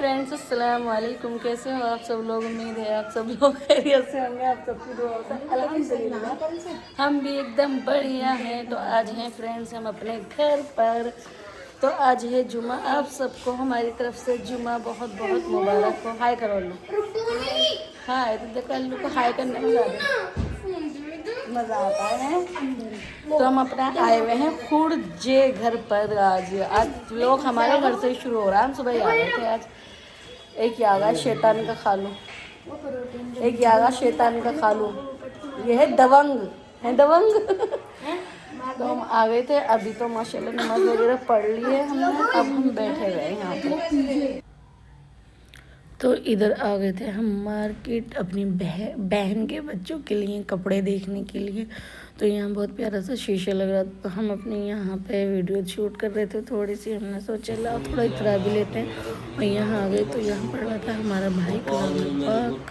Friends, अस्सलाम वालेकुम। कैसे हो आप सब लोग? उम्मीद है आप सब लोग खैरियत से होंगे। आप सबकी दुआ से अल्हम्दुलिल्लाह हम भी एकदम बढ़िया हैं। तो आज हैं फ्रेंड्स हम अपने घर पर। तो आज है जुमा। आप सबको हमारी तरफ से जुमा बहुत बहुत मुबारक हो। हाय करो लो। हाय तो देखो अल्लू को हाय करने में मज़ा आता है। तो हम अपना आए हुए हैं खुर्जे घर पर। आज लोग हमारे घर से ही शुरू हो रहा है। हम सुबह ही आ गए थे आज। एक यागा शैतान का खा लो, एक यागा शैतान का खा लो। ये है दबंग, है दबंग। तो हम आ गए थे। अभी तो माशाल्लाह नमाज वगैरह पढ़ ली है हमने। अब हम बैठे हुए हैं यहाँ पे। तो इधर आ गए थे हम मार्केट अपनी बहन के बच्चों के लिए कपड़े देखने के लिए। तो यहाँ बहुत प्यारा सा शीशा लग रहा था। तो हम अपने यहाँ पे वीडियो शूट कर रहे थे थोड़ी सी। हमने सोचा ला थोड़ा इतरा भी लेते हैं। और यहाँ आ गए तो यहाँ पड़ रहा था हमारा भाई कलाम पाक।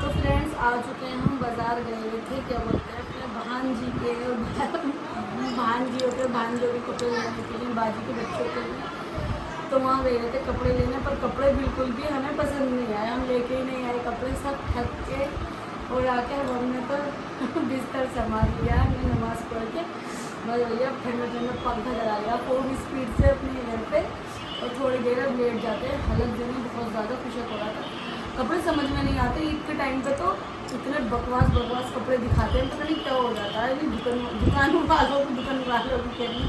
तो फ्रेंड्स आ चुके हैं हम। बाज़ार गए हुए थे, क्या बोलते हैं, अपने भांजी के भांजियों के कपड़े लेने के लिए, बाजी के बच्चों के लिए। तो वहाँ गए थे कपड़े लेने, पर कपड़े बिल्कुल भी हमें पसंद नहीं आए। हम लेके ही नहीं आए कपड़े। सब थक के और आके हमने तो बिस्तर संभाल लिया। हमने नमाज़ पढ़ के बस भैया ठंडा ठंडा पंखा चला लिया फुल स्पीड से अपने घर पे। और थोड़ी देर अब लेट जाते हैं। हालत जो है बहुत ज़्यादा खुशक हो रहा था। कपड़े समझ में नहीं आते ईद के टाइम पे। तो इतने बकवास कपड़े दिखाते हैं, पता नहीं क्या हो जाता है। दुकान वालों की कहनी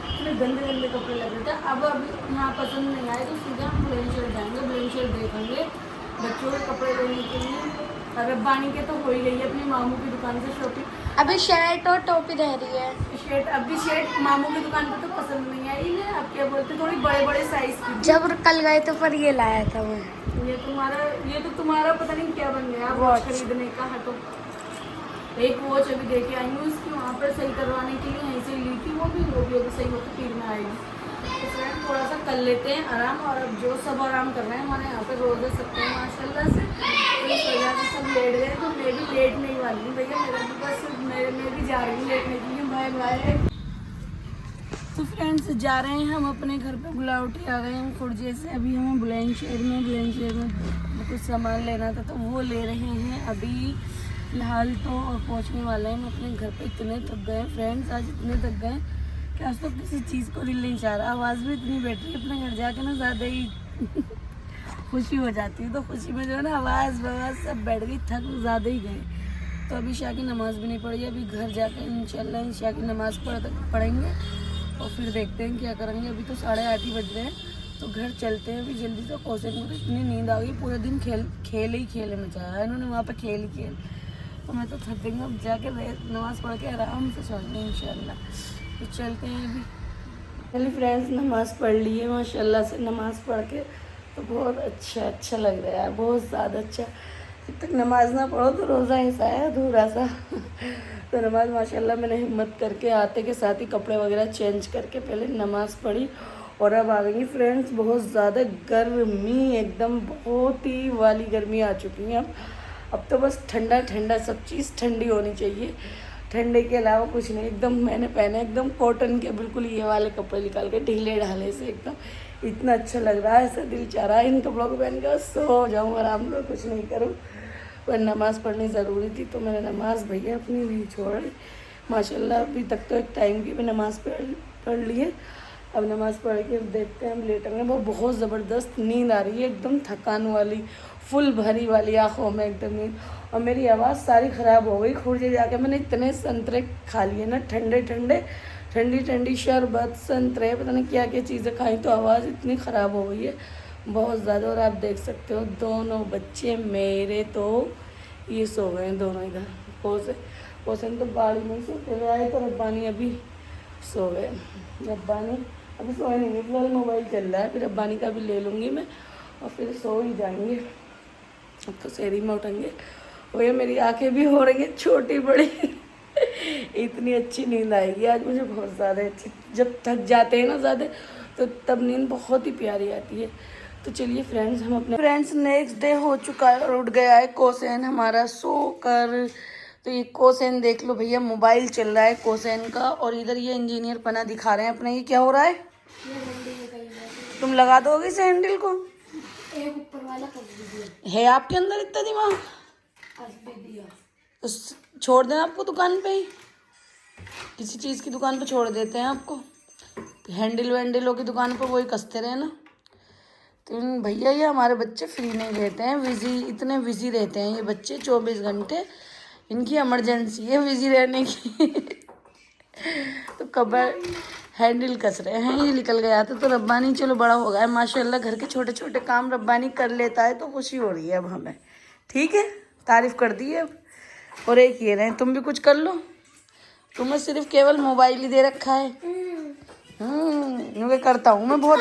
इतने गंदे गंदे कपड़े लग रहे थे। अब यहाँ पसंद नहीं आए तो सीधा हम बुलंदशहर जाएंगे, बुलंदशहर देखेंगे बच्चों के कपड़े लेने के लिए। रब्बानी के तो हो ही गई है अपनी मामू की दुकान से शॉपिंग। अभी शर्ट और टोपी रह रही है। शर्ट मामू की दुकान पे तो पसंद नहीं आई है। अब क्या बोलते, थोड़ी बड़े बड़े साइज की। जब कल गए तो पर ये लाया था मैं। ये तो तुम्हारा पता नहीं क्या बन गया वॉच खरीदने का। हटो, एक वॉच अभी देके आई हूँ उसकी वहाँ पर सही करवाने के लिए। यहीं से ली थी वो भी सही होती फिर में आएगी। तो फ्रेंड थोड़ा सा कर लेते हैं आराम। और अब जो सब आराम कर रहे हैं हमारे यहाँ पे रोज़े सकते हैं माशाल्लाह से। तो इस वजह से सब लेट गए। तो मैं भी लेट नहीं वाली हूँ भैया। मेरा भी बस मैं भी जा रही हूँ लेटने के लिए। Bye bye. तो फ्रेंड्स जा रहे हैं हम अपने घर पे। गुलावटी आ गए हम खुर्जे से। अभी हमें बुलंदशहर में कुछ सामान लेना था तो वो ले रहे हैं अभी फिलहाल तो। और पहुंचने वाले हैं हम अपने घर पे। इतने थक गए फ्रेंड्स, आज इतने थक गए कि आज तो किसी चीज़ को दिल नहीं चाह रहा। आवाज़ भी इतनी बैठ रही है अपने घर जाके ना, ज़्यादा ही खुशी हो जाती है। तो खुशी में जो है ना आवाज़ सब बैठ गई, थक ज़्यादा ही गए। तो अभी ईशा की नमाज़ भी नहीं पढ़ी। अभी घर जाके इंशाल्लाह ईशा की नमाज़ पढ़ेंगे और फिर देखते हैं क्या करेंगे। अभी तो 8:30 ही बज रहे हैं। तो घर चलते हैं अभी जल्दी से। कौशल को तो इतनी नींद आ गई, पूरे दिन खेल मचाया इन्होंने वहाँ पे। खेल तो मैं तो थक गई। अब जाके नमाज़ पढ़ के आराम से सोएंगे इंशाल्लाह। तो चलते हैं अभी। चलिए फ्रेंड्स, नमाज़ पढ़ ली है माशाल्लाह से। नमाज़ पढ़ के तो बहुत अच्छा लग रहा है यार, बहुत ज़्यादा अच्छा। जब तक नमाज ना पढ़ो तो रोज़ा ऐसा है अधूरा सा। तो नमाज माशाल्लाह मैंने हिम्मत करके आते के साथ ही कपड़े वगैरह चेंज करके पहले नमाज़ पढ़ी। और अब आ गई फ्रेंड्स बहुत ज़्यादा गर्मी, एकदम बहुत ही वाली गर्मी आ चुकी है। अब तो बस ठंडा ठंडा सब चीज़ ठंडी होनी चाहिए। ठंडे के अलावा कुछ नहीं। एकदम मैंने पहने एकदम कॉटन के बिल्कुल ये वाले कपड़े निकाल के ढीले ढाले से एकदम इतना अच्छा लग रहा है। ऐसा दिल चाह रहा है इन कपड़ों को पहन के सो जाऊँ आराम से, कुछ नहीं करूँ। पर नमाज़ पढ़नी ज़रूरी थी तो मैंने नमाज़ भैया अपनी नहीं छोड़ी माशाल्लाह। अभी तक तो एक टाइम की भी नमाज़ पढ़ ली है। अब नमाज़ पढ़ के देखते हैं हम लेटेंगे। वो बहुत ज़बरदस्त नींद आ रही है, एकदम थकान वाली, फुल भरी वाली आँखों में एकदम नींद। और मेरी आवाज़ सारी ख़राब हो गई। खुर्जे जाके मैंने इतने संतरे खा लिए ना, ठंडी शरबत, संतरे, पता नहीं क्या क्या चीज़ें खाई, तो आवाज़ इतनी ख़राब हो गई है बहुत ज़्यादा। और आप देख सकते हो दोनों बच्चे मेरे तो ये सो गए हैं दोनों इधर। पोसन तो बाड़ी में सोते हुए आए, तो रब्बानी अभी सो गए। रब्बानी अभी सोए नहीं, फिलहाल मोबाइल चल रहा है। फिर रब्बानी का भी ले लूँगी मैं और फिर सो ही जाएंगे। अब तो शहरी में उठेंगे। और ये मेरी आंखें भी हो रही हैं छोटी बड़ी। इतनी अच्छी नींद आएगी आज मुझे, बहुत ज़्यादा अच्छी। जब थक जाते हैं ना ज़्यादा तो तब नींद बहुत ही प्यारी आती है। तो चलिए फ्रेंड्स, हम अपने फ्रेंड्स नेक्स्ट डे हो चुका है और उठ गया है कोसेन हमारा सो कर। तो ये कोसेन देख लो भैया, मोबाइल चल रहा है कोसेन का, और इधर ये इंजीनियर पना दिखा रहे हैं अपना। ये क्या हो रहा है? तुम लगा दोगे इस हैंडल को? एक ऊपर वाला कर दीजिए। है आपके अंदर इतना दिमाग? तो छोड़ देना आपको दुकान पे ही, किसी चीज़ की दुकान पे छोड़ देते हैं आपको। हैंडल वैंडलों की दुकान पर वही कसते रहे ना। तो भैया ये हमारे बच्चे फ्री नहीं रहते हैं, बिजी, इतने बिजी रहते हैं ये बच्चे 24 घंटे। इनकी इमरजेंसी है बिजी रहने की। तो कबर हैंडल कस रहे हैं। ये निकल गया था तो रब्बानी चलो बड़ा हो गया है माशाल्लाह, घर के छोटे छोटे काम रब्बानी कर लेता है तो खुशी हो रही है अब हमें। ठीक है, तारीफ कर दी है अब। और एक ये रहे, तुम भी कुछ कर लो। तुम्हें सिर्फ केवल मोबाइल ही दे रखा है। क्योंकि करता हूँ मैं बहुत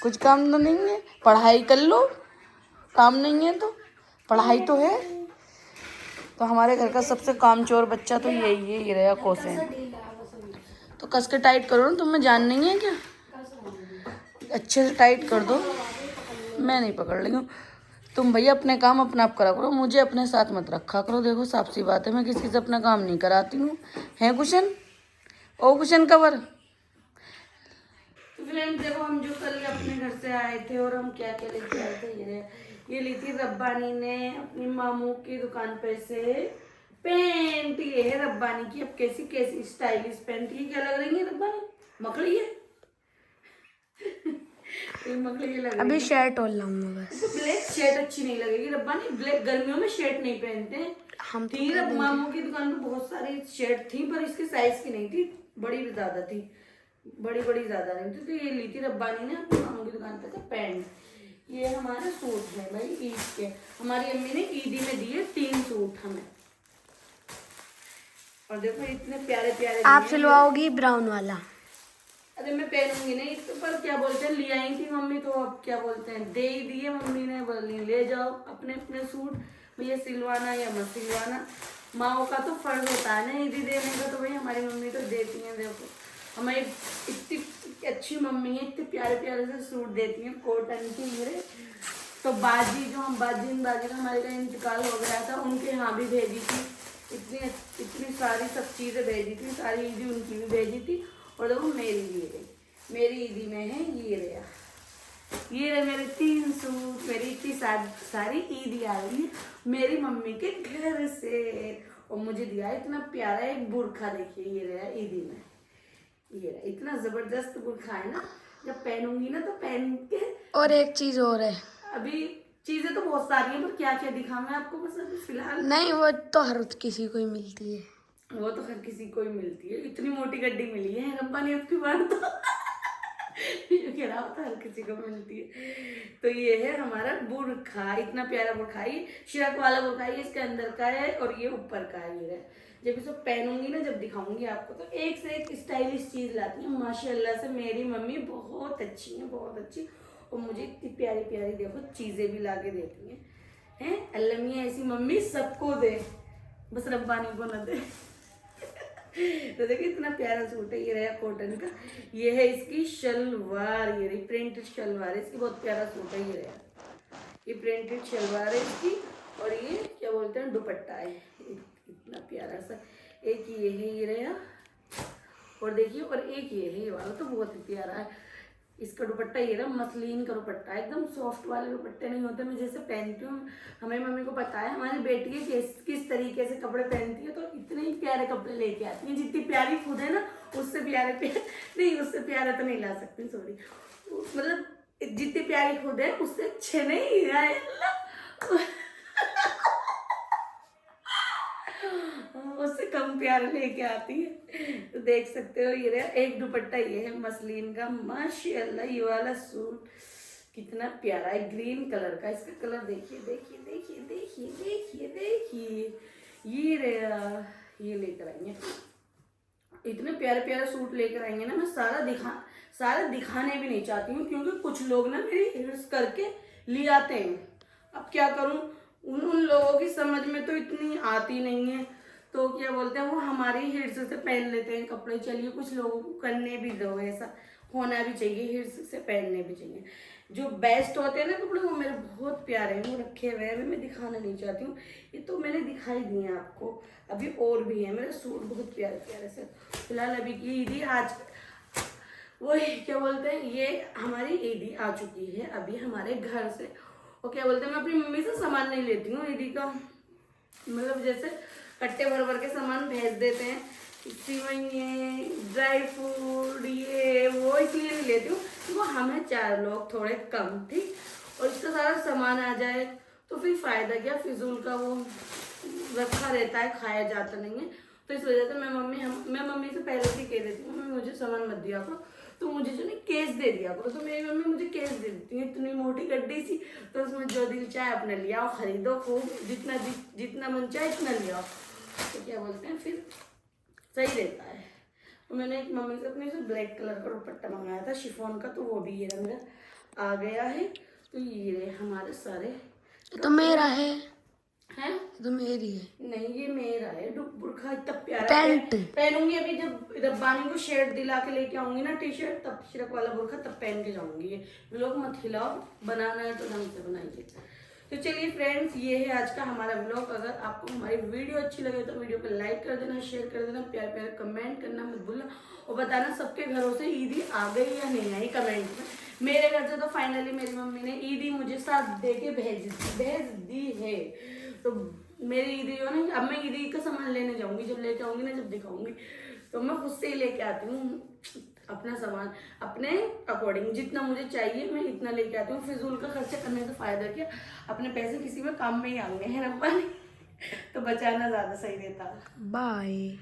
कुछ काम तो नहीं है। पढ़ाई कर लो, काम नहीं है तो पढ़ाई तो है। तो हमारे घर का सबसे कामचोर बच्चा तो यही है, ये रहा कोसेन। तो कस के टाइट करो ना, तुम्हें जान नहीं है क्या? अच्छे से टाइट कर दो। मैं नहीं पकड़ रही हूँ। तुम भैया अपने काम अपना आप करा करो, मुझे अपने साथ मत रखा करो। देखो साफ सी बात है, मैं किसी से अपना काम नहीं कराती हूँ। है कुशन? ओ कुशन कवर। तो फ्रेंड्स देखो, हम जो कल अपने घर से आए थे और हम क्या क्या लेके आए थे, ये ली थी रब्बानी ने अपनी मामू की दुकान पे से पैंट। ये है रब्बानी की। अब कैसी कैसी स्टाइलिश पैंट। ये क्या लग रही है रब्बानी? मकड़ी है। ये मकड़ी लग रही है। अभी शर्ट और लाऊंगा बस। तो ब्लैक शर्ट अच्छी नहीं लगेगी रब्बानी, ब्लैक गर्मियों में शर्ट नहीं पहनते हैं। हम थी मामू की दुकान पे बहुत सारी शर्ट थी, पर इसके साइज की नहीं थी, बड़ी ज्यादा थी, बड़ी ज्यादा नहीं थी। तो ये ली थी रब्बानी ने अपनी मामू की दुकान पे से पैंट। ये हमारा सूट है भाई ईद के। हमारी अम्मी ने ईदी में दिए 3 सूट हमें। और देखो इतने प्यारे प्यारे आप सिलवाओगी ब्राउन वाला? अरे मैं पहनूंगी नहीं तो, पर क्या बोलते हैं, ले आई थी मम्मी तो अब क्या बोलते हैं, दे ही दिए मम्मी ने। बोली ले जाओ अपने अपने सूट, भैया सिलवाना या मत सिलवाना। माओ का तो फर्ज होता है ना ईदी देने का, तो भाई हमारी मम्मी तो देती हैं। देखो हमारी इतनी अच्छी मम्मी है, इतने प्यारे प्यारे से सूट देती हैं कॉटन की। मेरे तो बाजी जो हम बाजी का हमारे का इंतकाल हो गया था, उनके यहाँ भी भेजी थी। इतनी सारी सब चीज़ें भेजी थी, सारी ईदी उनकी भी भेजी थी। और देखो मेरी भी गई, मेरी ईदी में है ये रहे मेरे 3 सूट। मेरी इतनी सारी ईदी आ रही है मेरी मम्मी के घर से। और मुझे दिया इतना प्यारा एक बुरखा, देखिए ये रहा ईदी में। ये रहा इतना जबरदस्त बुरखा है ना, जब पहनूंगी ना तो पहन के। और एक चीज और है। अभी चीजें तो बहुत सारी हैं, पर क्या क्या दिखाऊं मैं आपको, बस अभी फिलहाल। नहीं, वो तो हर किसी को ही मिलती है। वो तो हर किसी को ही मिलती है। इतनी मोटी गड्डी मिली है रब्बा ने आपकी बार तो। ये कह रहा होता हर किसी को मिलती है। तो ये है हमारा बुरखा, इतना प्यारा बुरखा। ये शिरक वाला बुरखा है, इसके अंदर का है और ये ऊपर का है। ये जब इसको पहनूंगी ना, जब दिखाऊंगी आपको, तो एक से एक स्टाइलिश चीज लाती है माशाल्लाह से। मेरी मम्मी बहुत अच्छी है, बहुत अच्छी। और मुझे इतनी प्यारी प्यारी देखो चीजें भी ला के देती हैं। अल्लाह मियां ऐसी मम्मी सबको दे, बस रब्बानी को न दे। तो देखिए इतना प्यारा सूट है। ये रहा कॉटन का। ये है इसकी शलवार, ये रही प्रिंटेड शलवार है इसकी। बहुत प्यारा सूट है ये रहा। ये प्रिंटेड शलवार है इसकी। और ये क्या बोलते हैं, दुपट्टा है इतना प्यारा सा। एक ये है ये रहा, और देखिए और एक ये है, ये वाला तो बहुत ही प्यारा है। इसका दुपट्टा ये रहा, मसलिन का दुपट्टा, एकदम सॉफ्ट वाले दुपट्टे नहीं होते मैं जैसे पहनती हूँ। हमें मम्मी को पता है हमारी बेटी है किस तरीके से कपड़े पहनती है, तो इतने ही प्यारे कपड़े लेके आती हैं। जितनी प्यारी खुद है ना, उससे प्यारे नहीं, उससे प्यारे तो नहीं ला सकती, सॉरी। मतलब जितनी प्यारी खुद है उससे अच्छे नहीं आए। उससे कम प्यार लेके आती है। तो देख सकते हो ये रहा एक दुपट्टा, ये है मसलिन का माशाल्लाह। ये वाला सूट कितना प्यारा है, ग्रीन कलर का। इसका कलर देखिए देखिए देखिए देखिए देखिए देखिए। ये रहा, ये लेकर आएंगे, इतने प्यारे प्यारे सूट लेकर आएंगे ना। मैं सारा दिखाने भी नहीं चाहती हूँ, क्योंकि कुछ लोग ना मेरी हिर्स करके ले आते हैं। अब क्या करूँ, उन लोगों की समझ में तो इतनी आती नहीं है, तो क्या बोलते हैं वो हमारी हिर्स से पहन लेते हैं कपड़े। चलिए कुछ लोगों को करने भी दो, ऐसा होना भी चाहिए, हिर्स से पहनने भी चाहिए। जो बेस्ट होते हैं ना कपड़े, वो मेरे बहुत प्यारे हैं, वो रखे हुए हैं, मैं दिखाना नहीं चाहती हूँ, ये तो मैंने दिखाई दिए हैं आपको, अभी और भी है मेरे सूट बहुत प्यारे प्यारे से। फिलहाल अभी की ईदी आज, वो क्या बोलते हैं, ये हमारी ईदी आ चुकी है अभी हमारे घर से। और क्या बोलते हैं, मैं अपनी मम्मी से सामान नहीं लेती हूँ ईदी का, मतलब जैसे कट्टे भर भर के सामान भेज देते हैं, सिवैये ड्राई फ्रूट ये वो, इसलिए नहीं लेती हूँ कि वो हमें 4 लोग थोड़े कम, ठीक, और इसका सारा सामान आ जाए तो फिर फायदा क्या, फिजूल का वो रखा रहता है, खाया जाता नहीं है। तो इस वजह से मैं मम्मी से पहले से कह देती हूँ, मम्मी मुझे सामान मत दिया करो, तो मुझे जो नहीं केस दे दिया करो। तो मेरी मम्मी मुझे केस दे देती है, इतनी मोटी गड्डी सी, तो उसमें जो दिल चाहे अपने लिया आओ, खरीदो खूब, जितना मन चाहे इतना लिया। तो क्या बोलते हैं, फिर सही रहता है। तो मैंने एक मम्मी से अपने से ब्लैक कलर का दुपट्टा मंगाया था शिफॉन का, तो वो भी ये रंग आ गया है। तो ये रहे हमारे सारे, ये तो मेरा है, हैं? ये तो मेरी है। नहीं ये मेरा है, बुरखा इतना प्यारा पैंट। पहनूंगी अभी, जब रब्बानी को शर्ट दिला के लेके आऊंगी ना, टी शर्ट, तब शिरक वाला बुरखा तब पहन के जाऊंगी। ये लोग मत हिलाओ, बनाना है तो ढंग से बनाइए। तो चलिए फ्रेंड्स, ये है आज का हमारा व्लॉग। अगर आपको हमारी वीडियो अच्छी लगे तो वीडियो को लाइक कर देना, शेयर कर देना, प्यार प्यार कमेंट करना मत भूलना, और बताना सबके घरों से ईदी आ गई या नहीं आई कमेंट में। मेरे घर से तो फाइनली मेरी मम्मी ने ईदी मुझे साथ दे के भेज दी है। तो मेरी ईदी जो ना, अब मैं ईदी का सामान लेने जाऊंगी, जब लेके आऊंगी ना, जब दिखाऊंगी, तो मैं खुद से ही लेके आती हूँ अपना सामान, अपने अकॉर्डिंग जितना मुझे चाहिए मैं इतना लेके आती हूँ। फिजूल का खर्चा करने से फायदा क्या, अपने पैसे किसी में काम में ही आएंगे हैं रब्बा ने, तो बचाना ज्यादा सही रहता। बाय।